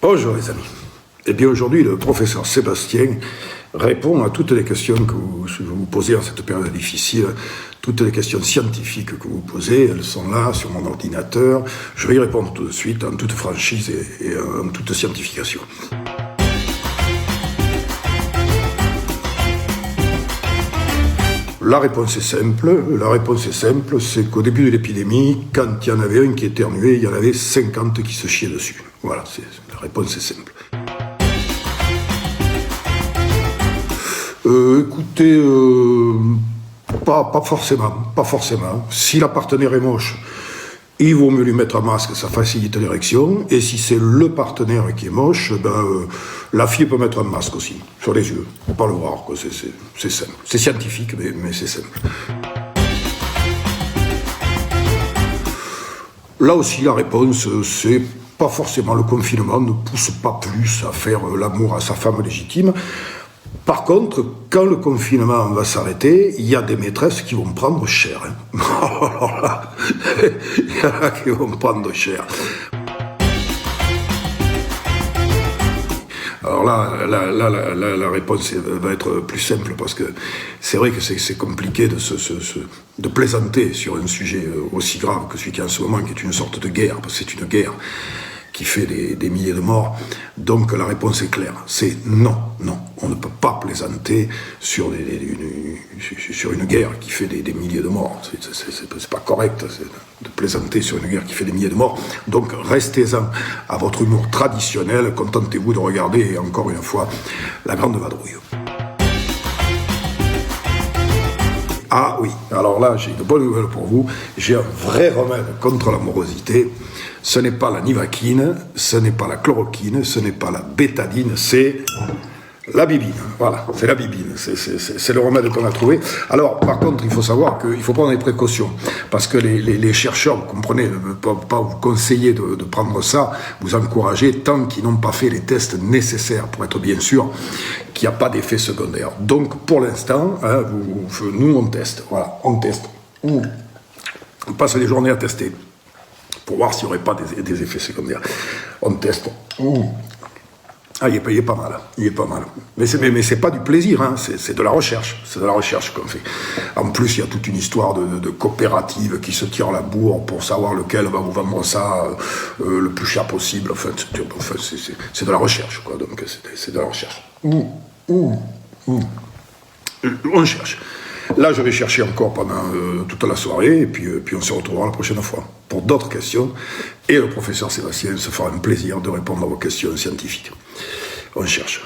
Bonjour les amis. Eh bien aujourd'hui, le professeur Sébastien répond à toutes les questions que vous posez en cette période difficile, toutes les questions scientifiques que vous posez, elles sont là sur mon ordinateur. Je vais y répondre tout de suite en toute franchise et en toute scientification. La réponse est simple, c'est qu'au début de l'épidémie, quand il y en avait un qui éternuait, il y en avait 50 qui se chiaient dessus. Voilà, la réponse est simple. Écoutez, pas forcément. Si la partenaire est moche, il vaut mieux lui mettre un masque, ça facilite l'érection. Et si c'est le partenaire qui est moche, la fille peut mettre un masque aussi, sur les yeux. Faut pas le voir, quoi. C'est simple. C'est scientifique, mais c'est simple. Là aussi, la réponse, c'est pas forcément le confinement ne pousse pas plus à faire l'amour à sa femme légitime. Par contre, quand le confinement va s'arrêter, il y a des maîtresses qui vont prendre cher. Alors là, il y en a qui vont prendre cher. Alors là, la réponse va être plus simple parce que c'est vrai que c'est compliqué de plaisanter sur un sujet aussi grave que celui qui est en ce moment, qui est une sorte de guerre, parce que c'est une guerre qui fait des milliers de morts. Donc la réponse est claire, c'est non. On ne peut pas plaisanter sur une guerre qui fait des milliers de morts. C'est pas correct de plaisanter sur une guerre qui fait des milliers de morts. Donc restez-en à votre humour traditionnel, contentez-vous de regarder, encore une fois, la Grande Vadrouille. Ah oui, alors là, j'ai une bonne nouvelle pour vous. J'ai un vrai remède contre la morosité. Ce n'est pas la nivaquine, ce n'est pas la chloroquine, ce n'est pas la bétadine, c'est la bibine. Voilà, c'est la bibine. C'est le remède qu'on a trouvé. Alors, par contre, il faut savoir qu'il faut prendre des précautions. Parce que les chercheurs, vous comprenez, ne peuvent pas vous conseiller de prendre ça, vous encourager, tant qu'ils n'ont pas fait les tests nécessaires pour être bien sûr qu'il n'y a pas d'effet secondaire. Donc, pour l'instant, nous, on teste. Voilà, on teste. On passe les journées à tester pour voir s'il n'y aurait pas des effets secondaires. On teste. Ah, il est pas mal. Mais c'est pas du plaisir, hein. C'est de la recherche. C'est de la recherche qu'on fait. En plus, il y a toute une histoire de coopérative qui se tire la bourre pour savoir lequel va vous vendre ça le plus cher possible. Enfin, c'est de la recherche, quoi. Donc, c'est de la recherche. On cherche. Là, je vais chercher encore pendant toute la soirée, et puis on se retrouvera la prochaine fois pour d'autres questions. Et le professeur Sébastien se fera un plaisir de répondre à vos questions scientifiques. On cherche.